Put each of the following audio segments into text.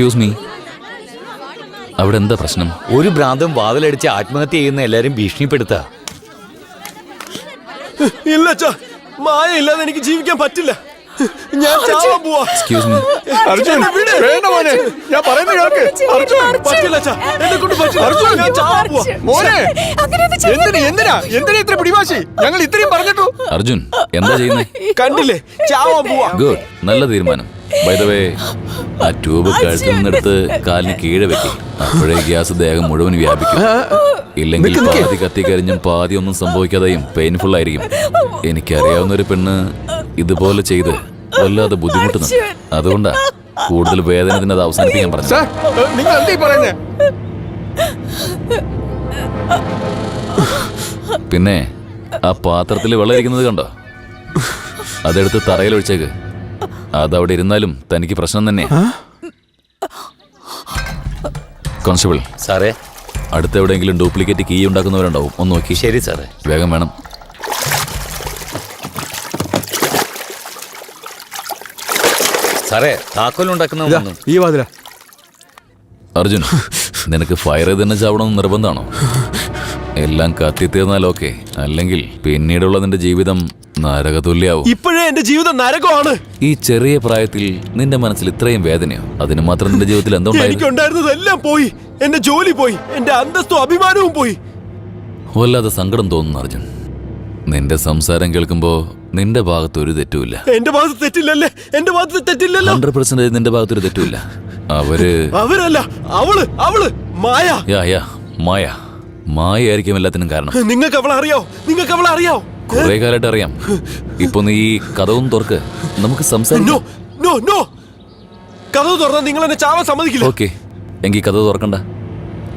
Excuse me, അവിടെ എന്താ പ്രശ്നം? ഒരു ഭ്രാന്തം വാതിലടിച്ച് ആത്മഹത്യ ചെയ്യുന്ന എല്ലാരും ഭീഷണിപ്പെടുത്ത. ഇല്ല അച്ഛാ, മായ ഇല്ലാതെ എനിക്ക് ജീവിക്കാൻ പറ്റില്ല. ഞാൻ ചാവാൻ പോവാ. എക്സ്ക്യൂസ് മീ, അർജുൻ വേണ്ട മോനെ, ഞാൻ പറയുന്നത് കേൾക്ക്. അർജുൻ പറ്റില്ല അച്ഛാ, എന്നെ കൊണ്ട് പറ്റില്ല. അർജുൻ, ഞാൻ ചാവാൻ പോവാ. മോനെ എന്തിനാ ഇത്ര പിടിവാശി? ഞങ്ങൾ ഇത്രയും പറഞ്ഞിട്ടു. അർജുൻ എന്താ ചെയ്യുന്നേ? കണ്ടില്ലേ, ചാവാൻ പോവാ. ഗുഡ്, നല്ല തീരുമാനം. ബൈ ദ വേ, ആ ട്യൂബ് കഴുത്തിൽ നിന്നെടുത്ത് കാലിന് കീഴെ വെക്കി. അപ്പോഴേ ഗ്യാസ് ദേഹം മുഴുവൻ വ്യാപിക്കും. ഇല്ലെങ്കിൽ പാതി കത്തിക്കരിഞ്ഞും പാതി ഒന്നും സംഭവിക്കാതെയും പെയിൻഫുൾ ആയിരിക്കും. എനിക്കറിയാവുന്ന ഒരു പെണ്ണ് ഇതുപോലെ ചെയ്ത് വല്ലാതെ ബുദ്ധിമുട്ടുന്നുണ്ട്. അതുകൊണ്ടാ കൂടുതൽ വേദനത്തിന് അത് അവസാനിപ്പിക്കാൻ പറഞ്ഞു. നിങ്ങൾ എന്തീ പറയുന്നേ? പിന്നെ ആ പാത്രത്തിൽ വെള്ളം ഇരിക്കുന്നത് കണ്ടോ? അതെടുത്ത് തറയിൽ ഒഴിച്ചേക്ക്. അതവിടെ ഇരുന്നാലും തനിക്ക് പ്രശ്നം തന്നെയാ. കോൺസ്റ്റബിൾ സാറേ, അടുത്ത് എവിടെയെങ്കിലും ഡ്യൂപ്ലിക്കേറ്റ് കീ ഉണ്ടാക്കുന്നവരുണ്ടാവും, ഒന്ന് നോക്കി. ശരി സാറേ. വേഗം വേണം. സാറേ, താക്കോലുണ്ടാക്കുന്ന ഈ വാതില. അർജുൻ, നിനക്ക് ഫയർ ചെയ്ത് തന്നെ ചാവണമെന്ന് നിർബന്ധമാണോ? എല്ലാം കത്തിത്തീർന്നാലോക്കെ, അല്ലെങ്കിൽ പിന്നീടുള്ള നിന്റെ ജീവിതം നരകതുല്യാവും. ഇപ്പോഴേ എന്റെ ജീവിതം നരകമാണ്. ഈ ചെറിയ പ്രായത്തിൽ നിന്റെ മനസ്സിൽ ഇത്രയും വേദനയോ? അതിന് മാത്രം നിന്റെ ജീവിതത്തിൽ എന്തുണ്ടായിരുന്നു? എനിക്കുണ്ടായിരുന്നതെല്ലാം പോയി. എന്റെ ജോലി പോയി, എന്റെ അന്തസ്തും അഭിമാനവും പോയി. വല്ലാതെ സങ്കടം തോന്നുന്നു അർജുൻ. നിന്റെ സംസാരം കേൾക്കുമ്പോ നിന്റെ ഭാഗത്ത് ഒരു തെറ്റുമില്ല. എന്റെ ഭാഗത്ത് തെറ്റില്ലല്ലേ? എന്റെ ഭാഗത്ത് തെറ്റില്ലല്ലോ. 100% നിന്റെ ഭാഗത്തൊരു തെറ്റുമില്ല. അവരല്ല, അവള് മായ. മായ. മായായിരിക്കും എല്ലാത്തിനും കാരണം. നിങ്ങൾക്ക് അവളെ അറിയാവോ? കുറെ കാലമായിട്ട് അറിയാം. ഇപ്പൊ നീ ഈ കഥവും തുറക്ക്, നമുക്ക് സംസാരിക്കാം. കഥ തുറന്നാൽ നിങ്ങൾ എന്നെ ചാവാൻ സമ്മതിക്കില്ല. ഓക്കെ, എങ്കിൽ കഥ തുറക്കണ്ട,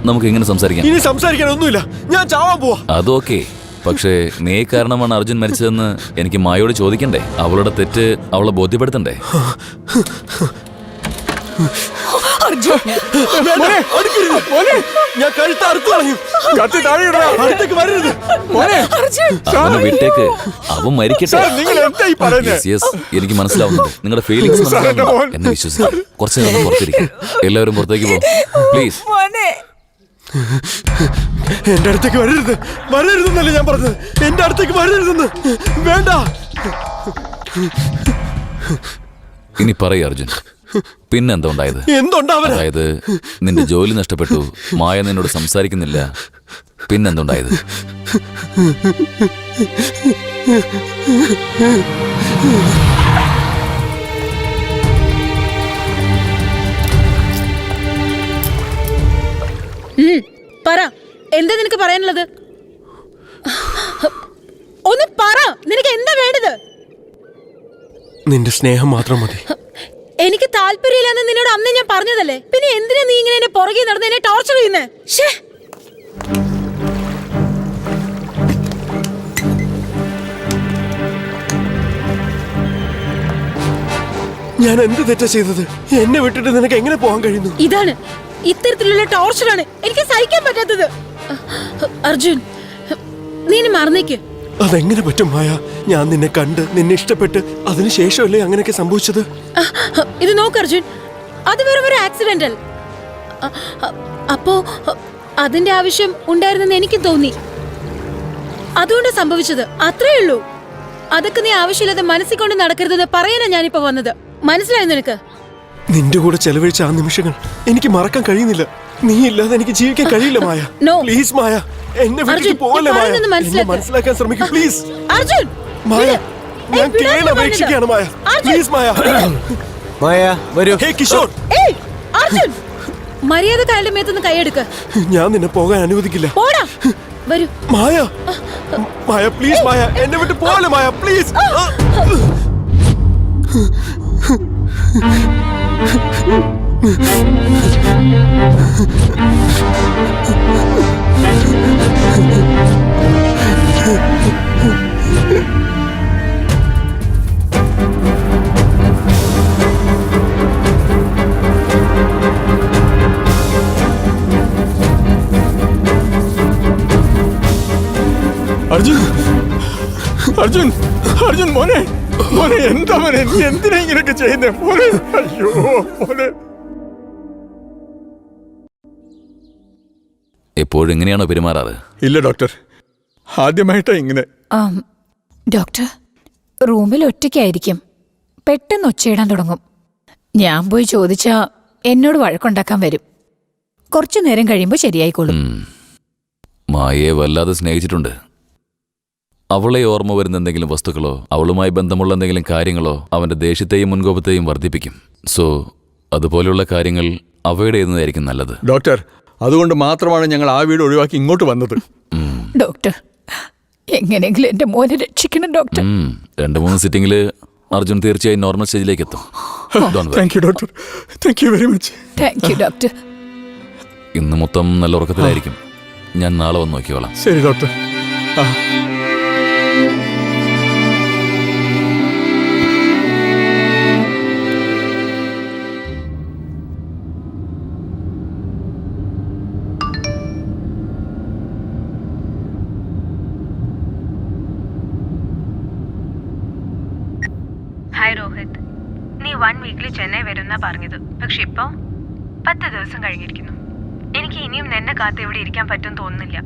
നമുക്ക് ഇങ്ങനെ സംസാരിക്കാം. ഇനി സംസാരിക്കാനൊന്നുമില്ല, ഞാൻ ചാവാൻ പോവാ. അതൊക്കെ, പക്ഷേ നീ കാരണമാണ് അർജുൻ മരിച്ചതെന്ന് എനിക്ക് മായോട് ചോദിക്കണ്ടേ? അവളുടെ തെറ്റ് അവളെ ബോധ്യപ്പെടുത്തണ്ടേ? ഞാൻ കഴുത്ത് അറുത്തു കളഞ്ഞു. അടുത്തേക്ക് വരരുത്. അവനെ വിട്ടേക്ക്, അവൻ മരിക്കട്ടെ. എനിക്ക് മനസ്സിലാവുന്നുണ്ട് നിങ്ങളുടെ ഫീലിംഗ്സ്. എന്നെ വിശ്വസിക്കും. കുറച്ച് നേരം പുറത്തിരിക്കും. എല്ലാവരും പുറത്തേക്ക് പോകും പ്ലീസ്. എന്റെ അടുത്തേക്ക് വരരുതെന്നല്ലേ ഞാൻ പറഞ്ഞത്. എന്റെ അടുത്തേക്ക് വരരുതെന്ന്. വേണ്ട. ഇനി പറയൂ അർജുൻ, പിന്നെന്താ ഉണ്ടായത്? അതായത് നിന്റെ ജോലി നഷ്ടപ്പെട്ടു, മായ നിന്നോട് സംസാരിക്കുന്നില്ല, പിന്നെന്തുണ്ടായത്? പറ, എന്താ നിനക്ക് പറയാനുള്ളത്? ഒന്ന് പറ, നിനക്ക് എന്താ വേണ്ടത്? നിന്റെ സ്നേഹം മാത്രം മതി. എനിക്ക് താല്പര്യമില്ലെന്ന് നിന്നോട് അന്ന് ഞാൻ പറഞ്ഞതല്ലേ. പിന്നെ എന്തിനാ നീ ഇങ്ങനെ എന്നെ പുറകെ നടന്ന് എന്നെ ടോർച്ചർ ചെയ്യുന്നേ? ഞാൻ എന്ത് തെറ്റാ ചെയ്തത്? എന്നെ വിട്ടിട്ട് നിനക്ക് എങ്ങനെ പോകാൻ കഴിയുന്നു? ഇതാണ്, ഇത്തരത്തിലുള്ള ടോർച്ചറാണ് എനിക്ക് സഹിക്കാൻ പറ്റാത്തത്. അർജുൻ, നീ മറന്നേക്ക്. അതെങ്ങനെ പറ്റും മായ? ഞാൻ നിന്നെ കണ്ട്, നിന്നെ ഇഷ്ടപ്പെട്ട്, അതിനുശേഷമല്ലേ അങ്ങനെയൊക്കെ സംഭവിച്ചത്? ഇത് നോക്ക് അർജുൻ, അത് വെറും ഒരു ആക്സിഡന്റൽ. അപ്പോ അതിന്റെ ആവശ്യം ഉണ്ടായിരുന്നെന്ന് എനിക്ക് തോന്നി, അതുകൊണ്ട് സംഭവിച്ചത്. അത്രേ ഉള്ളൂ. അതൊക്കെ നീ ആവശ്യമില്ലാതെ മനസ്സിൽ കൊണ്ട് നടക്കരുതെന്ന് പറയാനാ ഞാനിപ്പോ വന്നത്. മനസ്സിലായോ നിനക്ക്? നിന്റെ കൂടെ ചെലവഴിച്ച ആ നിമിഷങ്ങൾ എനിക്ക് മറക്കാൻ കഴിയുന്നില്ല. നീ ഇല്ലാതെ എനിക്ക് ജീവിക്കാൻ കഴിയില്ല മായ. പ്ലീസ് മായ, എന്നെ വിളിച്ച് പോകല്ലേ മായ. എന്നെ മനസ്സിലാക്കാൻ ശ്രമിക്കൂ പ്ലീസ്. അർജുൻ, മായ, ഞാൻ കേണപേക്ഷിക്കുകയാണ് മായ. പ്ലീസ് മായ. മായ വരൂ. ഹേ കിഷോർ. അർജുൻ, മര്യാദക്കാരുടെ മേത്തുനിന്ന് കൈയെടുക്ക്. ഞാൻ നിന്നെ പോകാൻ അനുവദിക്കില്ല. പോടാ, വരൂ. മായ, മായ പ്ലീസ് മായ, എന്നെ വിട്ട് പോകല്ലേ മായ പ്ലീസ്. അർജുൻ, അർജുൻ, അർജുൻ മോനെ, മോനെ എന്താ മോനെ, നീ എന്തിനാ ഇങ്ങനെയൊക്കെ ചെയ്യുന്നേ മോനെ? അയ്യോ മോനെ. എപ്പോഴും ഇങ്ങനെയാണോ പെരുമാറാറ്? ഇല്ല ഡോക്ടർ, ആദ്യമായിട്ടാ ഇങ്ങനെ. ഡോക്ടർ, റൂമിൽ ഒറ്റയ്ക്കായിരിക്കും. പെട്ടെന്ന് ഒച്ചയിടാൻ തുടങ്ങും. ഞാൻ പോയി ചോദിച്ചാ എന്നോട് വഴക്കുണ്ടാക്കാൻ വരും. കുറച്ചു നേരം കഴിയുമ്പോൾ ശരിയായിക്കോളും. മായയെ വല്ലാതെ സ്നേഹിച്ചിട്ടുണ്ട്. അവളെ ഓർമ്മ വരുന്ന എന്തെങ്കിലും വസ്തുക്കളോ അവളുമായി ബന്ധമുള്ള എന്തെങ്കിലും കാര്യങ്ങളോ അവന്റെ ദേഷ്യത്തെയും മുൻകോപത്തെയും വർദ്ധിപ്പിക്കും. സോ അതുപോലെയുള്ള കാര്യങ്ങൾ അവയുടെ ചെയ്യുന്നതായിരിക്കും നല്ലത്. ഡോക്ടർ, അതുകൊണ്ട് മാത്രമാണ് ഞങ്ങൾ ആ വീട് ഒഴിവാക്കി ഇങ്ങോട്ട് വന്നത്. ഡോക്ടർ, എങ്ങനെയെങ്കിലും എന്റെ മോനെ രക്ഷിക്കണം ഡോക്ടർ. 2-3 സിറ്റിംഗിൽ അർജുൻ തീർച്ചയായും നോർമൽ സ്റ്റേജിലേക്ക് എത്തും. Thank you doctor, thank you very much. Thank you doctor. ഇന്ന് മൊത്തം നല്ല ഉറക്കത്തിലായിരിക്കും. ഞാൻ നാളെ വന്ന് നോക്കിക്കോളാം. ശരി ഡോക്ടർ. ഹായ് രോഹിത്, നീ 1 വീക്കിൽ ചെന്നൈ വരുന്ന പറഞ്ഞത്. പക്ഷെ ഇപ്പോ 10 ദിവസം കഴിഞ്ഞിരിക്കുന്നു. എനിക്ക് ഇനിയും നിന്നെ കാത്ത് ഇവിടെ ഇരിക്കാൻ പറ്റും തോന്നുന്നില്ല.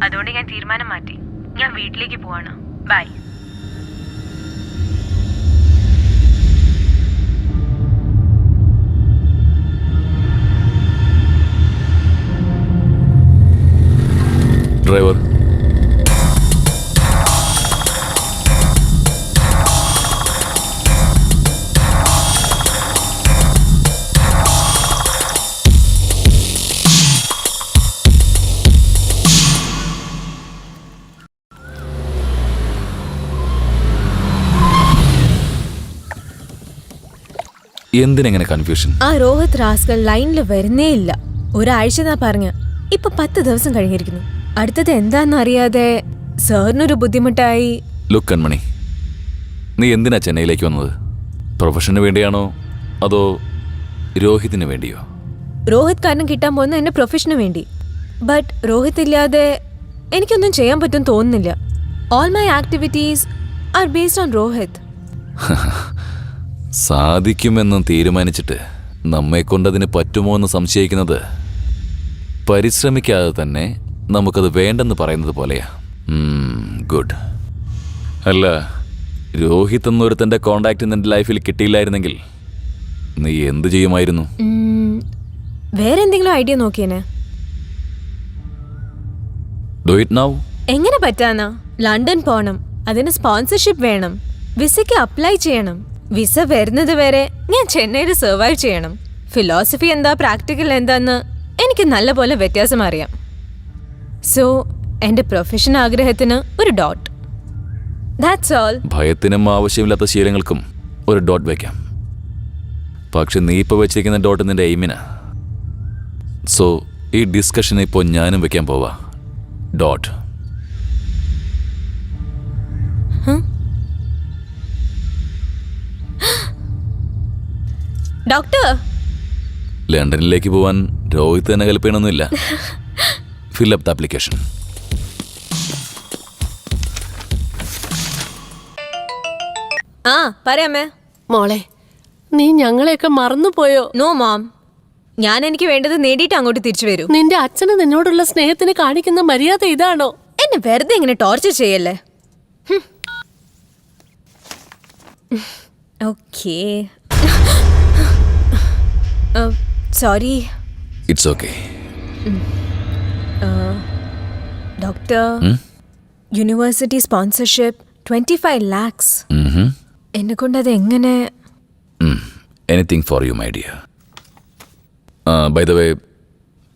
അതുകൊണ്ട് ഞാൻ തീരുമാനം മാറ്റി. ഞാൻ വീട്ടിലേക്ക് പോവാണ്. ബൈ. ഡ്രൈവർ, എന്തിനെങ്ങനെ കൺഫ്യൂഷൻ? ആ രോഹിത് റാസ്കൽ ലൈനിൽ വരുന്നേ ഇല്ല. ഒരാഴ്ച എന്നാ പറഞ്ഞ. ഇപ്പൊ 10 ദിവസം കഴിഞ്ഞിരിക്കുന്നു. അടുത്തത് എന്താന്ന് അറിയാതെ സാറിനൊരു ബുദ്ധിമുട്ടായി. ലുക്ക് കൺമണി, നീ എന്തിനാ ചെന്നൈയിലേക്ക് വന്നത്? പ്രൊഫഷന് വേണ്ടിയാണോ അതോ രോഹിതിന് വേണ്ടിയോ? രോഹിത് കാരണം കിട്ടാൻ പോകുന്ന എന്റെ പ്രൊഫഷന് വേണ്ടി. ബട്ട് രോഹിത് ഇല്ലാതെ എനിക്കൊന്നും ചെയ്യാൻ പറ്റും തോന്നുന്നില്ല. All my activities are based on Rohit. സാധിക്കുമെന്നും തീരുമാനിച്ചിട്ട് നമ്മെ കൊണ്ടതിന് പറ്റുമോ എന്ന് സംശയിക്കുന്നത് പരിശ്രമിക്കാതെ തന്നെ നമുക്കത് വേണ്ടെന്ന് പറയുന്നത് പോലെയാ. ഗുഡ്. അല്ല, രോഹിത് എന്നൊരുത്തൻ്റെ കോണ്ടാക്ട് നിന്റെ ലൈഫിൽ കിട്ടിയില്ലായിരുന്നെങ്കിൽ നീ എന്ത് ചെയ്യുമായിരുന്നു? വേറെ എന്തെങ്കിലും ഐഡിയ നോക്കിയേനെ. Do it now. എങ്ങനെ പറ്റാനാ? ലണ്ടൻ പോണം, അതിന് സ്പോൺസർഷിപ്പ് വേണം, വിസയ്ക്ക് അപ്ലൈ ചെയ്യണം. വിസ വരുന്നത് വരെ ഞാൻ ചെന്നൈയിൽ സർവൈവ് ചെയ്യണം. ഫിലോസഫി എന്താ പ്രാക്ടിക്കൽ എന്താന്ന് എനിക്ക് നല്ലപോലെ വ്യത്യാസം അറിയാം. സോ എന്റെ പ്രൊഫഷൻ ആഗ്രഹത്തിന് ഒരു ഡോട്ട്. That's all. ഭയത്തിനും ആവശ്യമില്ലാത്ത ശീലങ്ങൾക്കും ഒരു ഡോട്ട് വയ്ക്കാം. പക്ഷെ നീ ഇപ്പോൾ വെച്ചിരിക്കുന്ന ഡോട്ട് നിന്റെ എയിമിനാ. സോ ഈ ഡിസ്കഷൻ ഇപ്പോൾ ഞാനും വെക്കാൻ പോവാ. ഡോട്ട്. ഡോക്ടർ, ലണ്ടനിലേക്ക് പോവാൻ രോഹിത് തന്നെ കൽപ്പിക്കണമെന്നില്ല. Fill up the application. ആ പറയാമേ. മോളെ, നീ ഞങ്ങളെയൊക്കെ മറന്നുപോയോ? നോ മോം, ഞാൻ എനിക്ക് വേണ്ടത് നേടിയിട്ട് അങ്ങോട്ട് തിരിച്ചു വരൂ. നിന്റെ അച്ഛന് നിന്നോടുള്ള സ്നേഹത്തിന് കാണിക്കുന്ന മര്യാദ ഇതാണോ? എന്നെ വെറുതെ ഇങ്ങനെ ടോർച്ചർ ചെയ്യല്ലേ. Okay, sorry. It's okay. Doctor, university sponsorship 25 lakhs. എന്നെ കൊണ്ട് അത് എങ്ങനെ? Anything for you my dear. By the way,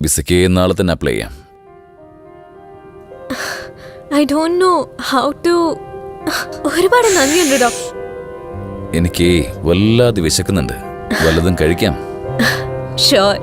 വിസയ്ക്ക് നാളെ തന്നെ അപ്ലൈ ചെയ്യാം. I don't know how to. ഒരുപാട് നന്ദിയുണ്ട് ഡോക്ടർ. എനിക്ക് വല്ലാതെ വിശക്കുന്നുണ്ട്. വല്ലതും കഴിക്കാം. ഷുവർ.